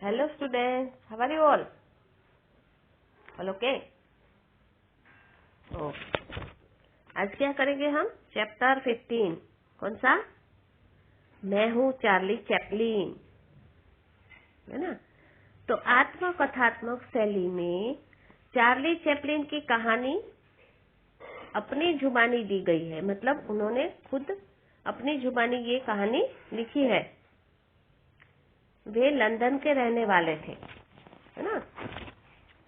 Hello students, how are you all? All okay? Oh. आज क्या करेंगे हम? चैप्टर 15 कौन सा? मैं हूँ चार्ली चैपलिन, है ना? तो आत्मकथात्मक शैली में चार्ली चैपलिन की कहानी अपनी जुबानी दी गई है, मतलब उन्होंने खुद अपनी जुबानी ये कहानी लिखी है। वे लंदन के रहने वाले थे, है ना?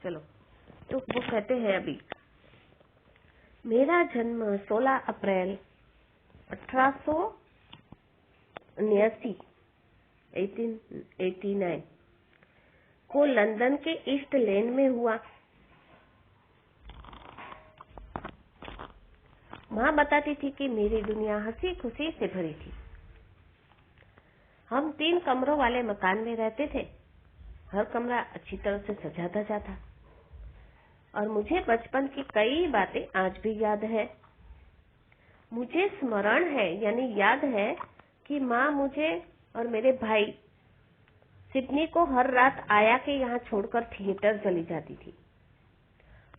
चलो, तो वो कहते हैं अभी, मेरा जन्म 16 अप्रैल 1889 को लंदन के ईस्ट लेन में हुआ। माँ बताती थी कि मेरी दुनिया हंसी खुशी से भरी थी। हम 3 कमरों वाले मकान में रहते थे। हर कमरा अच्छी तरह से सजा धजा था और मुझे बचपन की कई बातें आज भी याद है। मुझे स्मरण है, यानी याद है कि माँ मुझे और मेरे भाई सिडनी को हर रात आया के यहाँ छोड़कर थिएटर चली जाती थी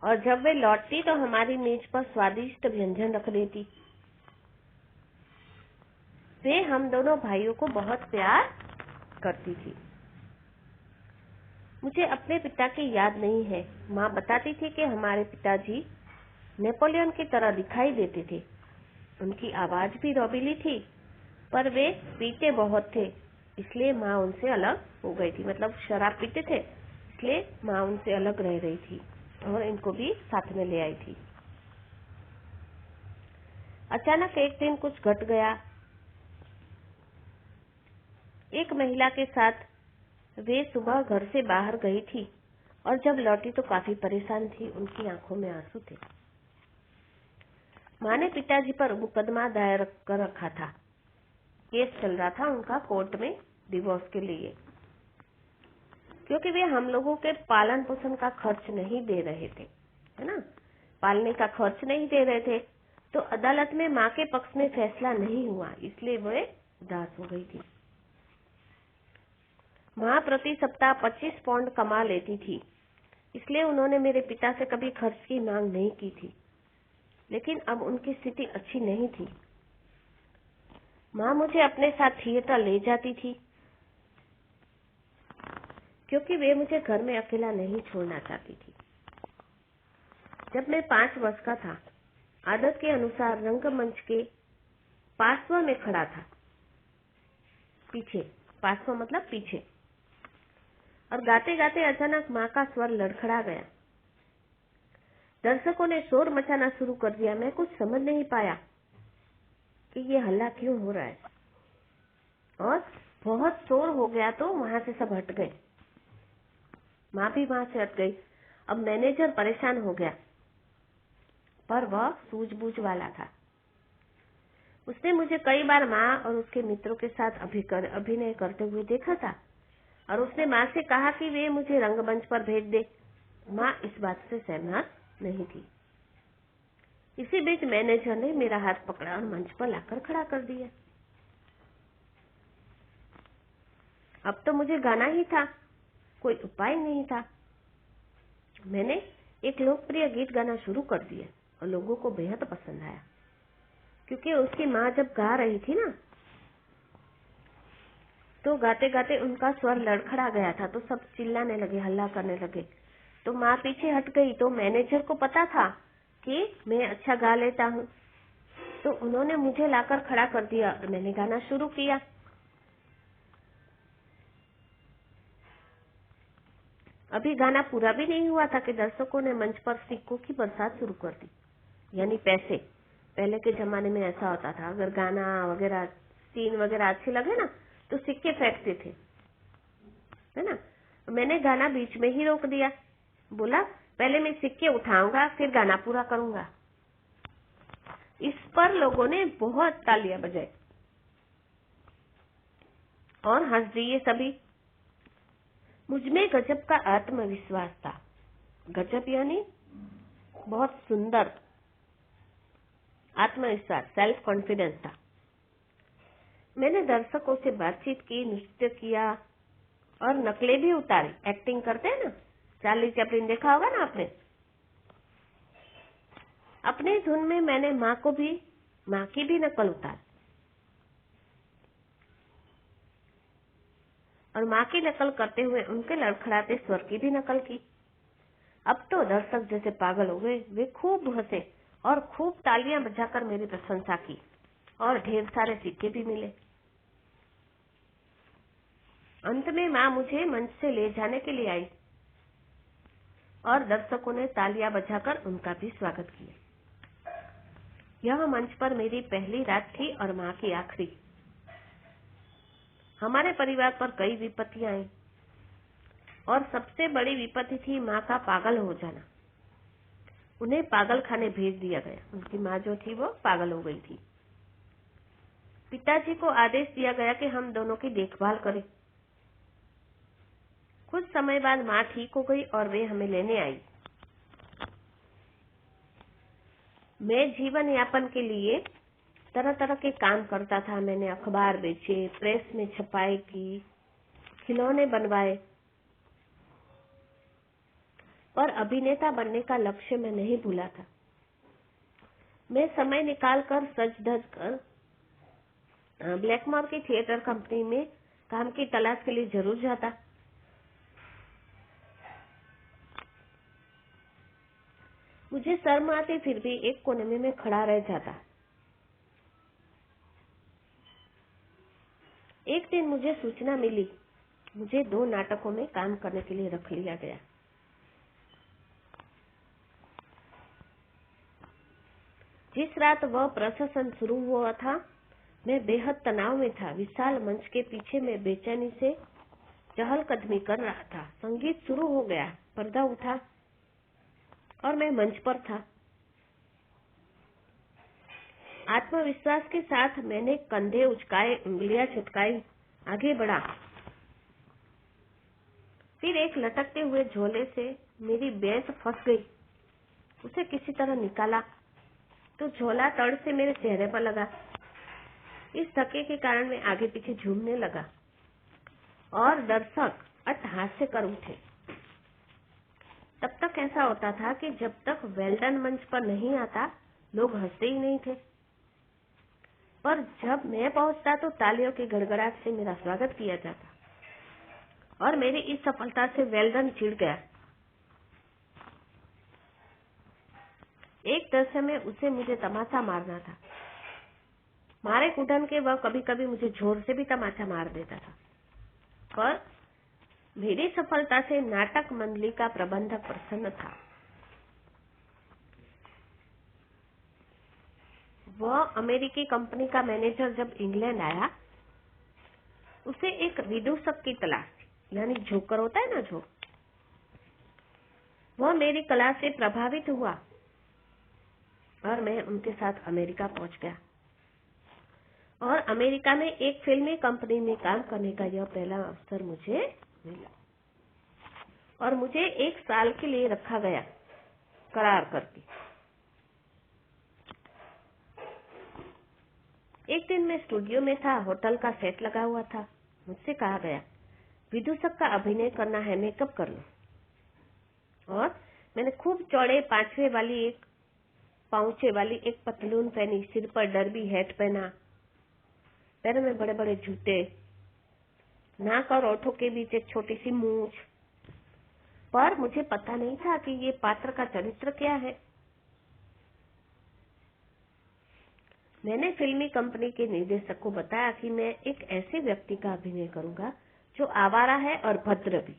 और जब वे लौटती तो हमारी मेज पर स्वादिष्ट व्यंजन रख देती। वे हम दोनों भाइयों को बहुत प्यार करती थी। मुझे अपने पिता की याद नहीं है। माँ बताती थी कि हमारे पिताजी नेपोलियन की तरह दिखाई देते थे। उनकी आवाज भी रौबीली थी, पर वे पीते बहुत थे, इसलिए माँ उनसे अलग हो गई थी। मतलब शराब पीते थे, इसलिए माँ उनसे अलग रह रही थी और इनको भी साथ में ले आई थी। अचानक एक दिन कुछ घट गया। एक महिला के साथ वे सुबह घर से बाहर गई थी और जब लौटी तो काफी परेशान थी। उनकी आंखों में आंसू थे। माँ ने पिताजी पर मुकदमा दायर कर रखा था। केस चल रहा था उनका कोर्ट में डिवोर्स के लिए, क्योंकि वे हम लोगों के पालन पोषण का खर्च नहीं दे रहे थे, है ना? पालने का खर्च नहीं दे रहे थे, तो अदालत में माँ के पक्ष में फैसला नहीं हुआ, इसलिए वे उदास हो गई थी। माँ प्रति सप्ताह 25 पाउंड कमा लेती थी, इसलिए उन्होंने मेरे पिता से कभी खर्च की मांग नहीं की थी। लेकिन अब उनकी स्थिति अच्छी नहीं थी। माँ मुझे अपने साथ थिएटर ले जाती थी, क्योंकि वे मुझे घर में अकेला नहीं छोड़ना चाहती थी। जब मैं 5 वर्ष का था, आदत के अनुसार रंगमंच के पार्श्व में खड़ा था, पीछे, पार्श्व मतलब पीछे, और गाते गाते अचानक माँ का स्वर लड़खड़ा गया। दर्शकों ने शोर मचाना शुरू कर दिया। मैं कुछ समझ नहीं पाया कि ये हल्ला क्यों हो रहा है, और बहुत शोर हो गया तो वहां से सब हट गए। माँ भी वहां से हट गई। अब मैनेजर परेशान हो गया, पर वह सूझबूझ वाला था। उसने मुझे कई बार माँ और उसके मित्रों के साथ अभिनय करते हुए देखा था और उसने माँ से कहा कि वे मुझे रंगमंच पर भेज दे। माँ इस बात से सहमत नहीं थी। इसी बीच मैनेजर ने मेरा हाथ पकड़ा और मंच पर लाकर खड़ा कर दिया। अब तो मुझे गाना ही था, कोई उपाय नहीं था। मैंने एक लोकप्रिय गीत गाना शुरू कर दिया और लोगों को बेहद पसंद आया, क्योंकि उसकी माँ जब गा रही थी ना, तो गाते गाते उनका स्वर लड़खड़ा गया था, तो सब चिल्लाने लगे, हल्ला करने लगे। तो माँ पीछे हट गई। तो मैनेजर को पता था कि मैं अच्छा गा लेता हूँ, तो उन्होंने मुझे लाकर खड़ा कर दिया और मैंने गाना शुरू किया। अभी गाना पूरा भी नहीं हुआ था कि दर्शकों ने मंच पर सिक्कों की बरसात शुरू कर दी, यानी पैसे। पहले के जमाने में ऐसा होता था, अगर गाना वगैरह, सीन वगैरह अच्छे लगे ना, तो सिक्के फेंकते थे, है ना? मैंने गाना बीच में ही रोक दिया। बोला, पहले मैं सिक्के उठाऊंगा, फिर गाना पूरा करूंगा। इस पर लोगों ने बहुत तालियां बजाई और हंस दिए सभी। मुझमें गजब का आत्मविश्वास था। गजब यानी बहुत सुंदर आत्मविश्वास, सेल्फ कॉन्फिडेंस था। मैंने दर्शकों से बातचीत की, नृत्य किया और नकलें भी उतारी। एक्टिंग करते हैं ना, चार्ली चैपलिन देखा होगा ना आपने। अपनी धुन में मैंने माँ की भी नकल उतारी और माँ की नकल करते हुए उनके लड़खड़ाते स्वर की भी नकल की। अब तो दर्शक जैसे पागल हो गए। वे खूब हंसे और खूब तालियां बजाकर मेरी प्रशंसा की और ढेर सारे सिक्के भी मिले। अंत में माँ मुझे मंच से ले जाने के लिए आई और दर्शकों ने तालियां बजाकर उनका भी स्वागत किया। यह मंच पर मेरी पहली रात थी और माँ की आखिरी। हमारे परिवार पर कई विपत्तियां आई और सबसे बड़ी विपत्ति थी माँ का पागल हो जाना। उन्हें पागल खाने भेज दिया गया। उनकी माँ जो थी वो पागल हो गई थी। पिताजी को आदेश दिया गया कि हम दोनों की देखभाल करें। कुछ समय बाद माँ ठीक हो गई और वे हमें लेने आई। मैं जीवन यापन के लिए तरह तरह के काम करता था। मैंने अखबार बेचे, प्रेस में छपाई की, खिलौने बनवाए, पर अभिनेता बनने का लक्ष्य मैं नहीं भूला था। मैं समय निकालकर सज धज कर ब्लैकमोर की थिएटर कंपनी में काम की तलाश के लिए जरूर जाता। मुझे शर्म आती, फिर भी एक कोने में मैं खड़ा रह जाता। एक दिन मुझे सूचना मिली, मुझे 2 नाटकों में काम करने के लिए रख लिया गया। जिस रात वह प्रदर्शन शुरू हुआ था, मैं बेहद तनाव में था। विशाल मंच के पीछे मैं बेचैनी से चहलकदमी कर रहा था। संगीत शुरू हो गया, पर्दा उठा और मैं मंच पर था। आत्मविश्वास के साथ मैंने कंधे उचकाए, उंगलियां छिटकाई, आगे बढ़ा। फिर एक लटकते हुए झोले से मेरी बेल्ट फंस गई। उसे किसी तरह निकाला तो झोला तड़ से मेरे चेहरे पर लगा। इस धक्के के कारण मैं आगे पीछे झूमने लगा और दर्शक अट्टहास्य कर उठे। तब तक ऐसा होता था कि जब तक वेल्डन मंच पर नहीं आता, लोग हंसते ही नहीं थे, पर जब मैं पहुंचता तो तालियों की गड़गड़ाहट से मेरा स्वागत किया जाता और मेरी इस सफलता से वेल्डन चिढ़ गया। एक दृश्य में उसे मुझे तमाचा मारना था। मारे कुटन के वह कभी कभी मुझे जोर से भी तमाचा मार देता था, पर मेरी सफलता से नाटक मंडली का प्रबंधक प्रसन्न था। वह अमेरिकी कंपनी का मैनेजर जब इंग्लैंड आया, उसे एक विदूषक की तलाश थी, यानी जोकर होता है ना, जो। वह मेरी कला से प्रभावित हुआ और मैं उनके साथ अमेरिका पहुंच गया और अमेरिका में एक फिल्मी कंपनी में काम करने का यह पहला अवसर मुझे मिला और मुझे 1 साल के लिए रखा गया करार करके। एक दिन मैं स्टूडियो में था, होटल का सेट लगा हुआ था। मुझसे कहा गया, विदूषक का अभिनय करना है, मेकअप कर लो। और मैंने खूब चौड़े पांचे वाली एक पतलून पहनी, सिर पर डर्बी हैट पहना, पैरों में बड़े बड़े जूते, नाक और ओठों के बीच एक छोटी सी मूंछ। पर मुझे पता नहीं था कि ये पात्र का चरित्र क्या है। मैंने फिल्मी कंपनी के निर्देशक को बताया कि मैं एक ऐसे व्यक्ति का अभिनय करूंगा जो आवारा है और भद्र भी।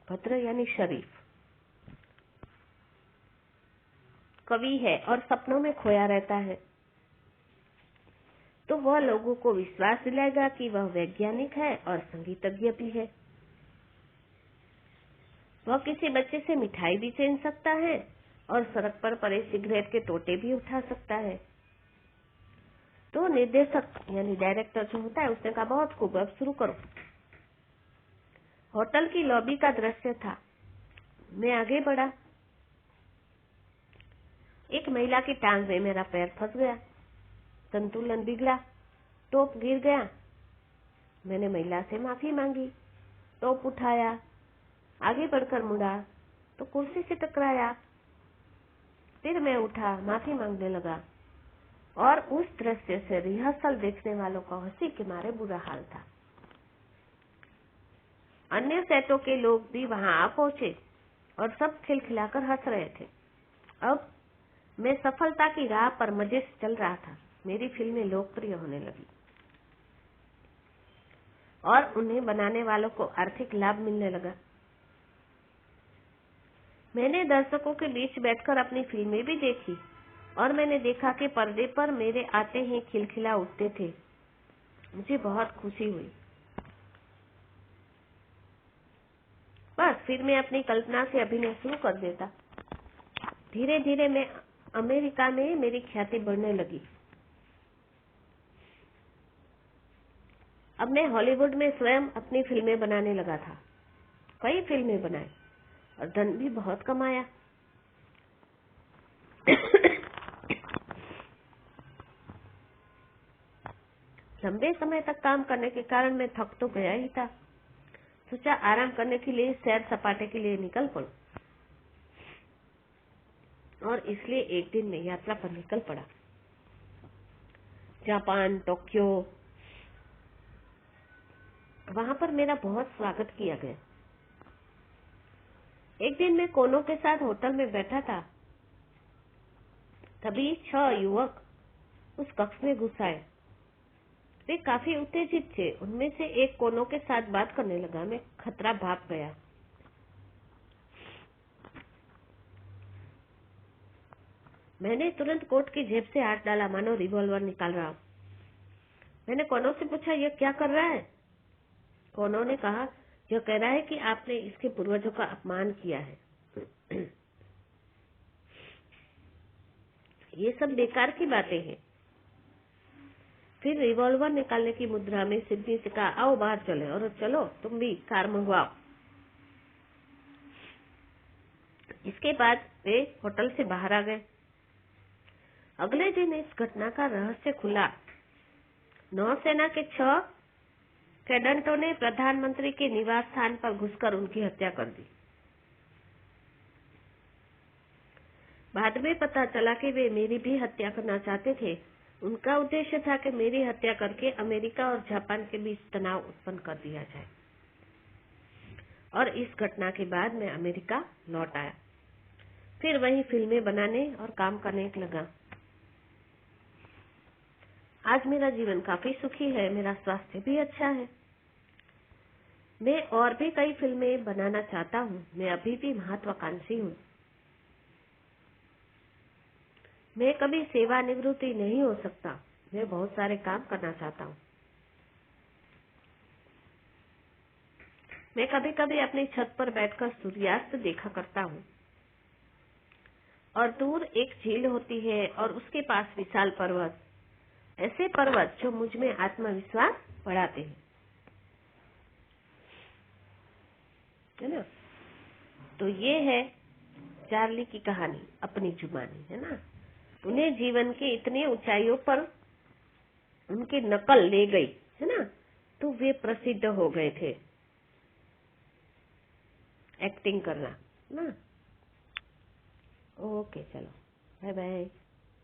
भद्र यानी शरीफ, कवि है और सपनों में खोया रहता है। तो वह लोगों को विश्वास दिलाएगा कि वह वैज्ञानिक है और संगीतज्ञ भी है। वह किसी बच्चे से मिठाई भी छीन सकता है और सड़क पर पड़े सिगरेट के टोटे भी उठा सकता है। तो निर्देशक यानी डायरेक्टर जो होता है, उसने कहा, बहुत खूब, अब शुरू करो। होटल की लॉबी का दृश्य था। मैं आगे बढ़ा। एक महिला की टांग में मेरा पैर फंस गया, संतुलन बिगड़ा, टोप गिर गया मैंने महिला से माफी मांगी, टोप उठाया, आगे बढ़कर मुड़ा तो कुर्सी से टकराया। फिर मैं उठा, माफी मांगने लगा और उस दृश्य से रिहर्सल देखने वालों का हंसी के मारे बुरा हाल था। अन्य सेटों के लोग भी वहां आ पहुंचे और सब खिलखिलाकर हंस रहे थे। अब मैं सफलता की राह पर मजे से चल रहा था। मेरी फिल्में लोकप्रिय होने लगी और उन्हें बनाने वालों को आर्थिक लाभ मिलने लगा। मैंने दर्शकों के बीच बैठकर अपनी फिल्में भी देखी और मैंने देखा कि पर्दे पर मेरे आते ही खिलखिला उठते थे। मुझे बहुत खुशी हुई। बस फिर मैं अपनी कल्पना से अभिनय शुरू कर देता। धीरे धीरे मैं अमेरिका में मेरी ख्याति बढ़ने लगी। अब मैं हॉलीवुड में स्वयं अपनी फिल्में बनाने लगा था। कई फिल्में बनाई और धन भी बहुत कमाया। लंबे समय तक काम करने के कारण मैं थक तो गया ही था। सोचा आराम करने के लिए सैर सपाटे के लिए निकल पड़ूं और इसलिए एक दिन मैं यात्रा पर निकल पड़ा। जापान, टोक्यो, वहां पर मेरा बहुत स्वागत किया गया। एक दिन मैं कोनो के साथ होटल में बैठा था, तभी 6 युवक उस कक्ष में घुस आए। वे काफी उत्तेजित थे। उनमें से एक कोनो के साथ बात करने लगा। मैं खतरा भाप गया। मैंने तुरंत कोट की जेब से हाथ डाला, मानो रिवॉल्वर निकाल रहा हूं। मैंने कोनो से पूछा, यह क्या कर रहा है? कोनो ने कहा, यह कह रहा है कि आपने इसके पूर्वजों का अपमान किया है। ये सब बेकार की बातें हैं। फिर रिवॉल्वर निकालने की मुद्रा में सिडनी से कहा, आओ बाहर चले और चलो तुम भी कार मंगवाओ। इसके बाद वे होटल से बाहर आ गए। अगले दिन इस घटना का रहस्य खुला। नौसेना के 6 कैडेटों ने प्रधानमंत्री के निवास स्थान पर घुसकर उनकी हत्या कर दी। बाद में पता चला कि वे मेरी भी हत्या करना चाहते थे। उनका उद्देश्य था कि मेरी हत्या करके अमेरिका और जापान के बीच तनाव उत्पन्न कर दिया जाए। और इस घटना के बाद मैं अमेरिका लौट आया। फिर वहीं फिल्में बनाने और काम करने लगा। आज मेरा जीवन काफी सुखी है। मेरा स्वास्थ्य भी अच्छा है। मैं और भी कई फिल्में बनाना चाहता हूँ। मैं अभी भी महत्वाकांक्षी हूँ। मैं कभी सेवानिवृत्ति नहीं हो सकता। मैं बहुत सारे काम करना चाहता हूँ। मैं कभी कभी अपनी छत पर बैठकर सूर्यास्त देखा करता हूँ और दूर एक झील होती है और उसके पास विशाल पर्वत, ऐसे पर्वत जो मुझ में आत्मविश्वास बढ़ाते हैं, है ना। तो ये है चार्ली की कहानी, अपनी जुबानी, है ना। उन्हें जीवन के इतने ऊंचाइयों पर उनकी नकल ले गई, है ना, तो वे प्रसिद्ध हो गए थे एक्टिंग करना, ना। ओके, चलो, बाय बाय।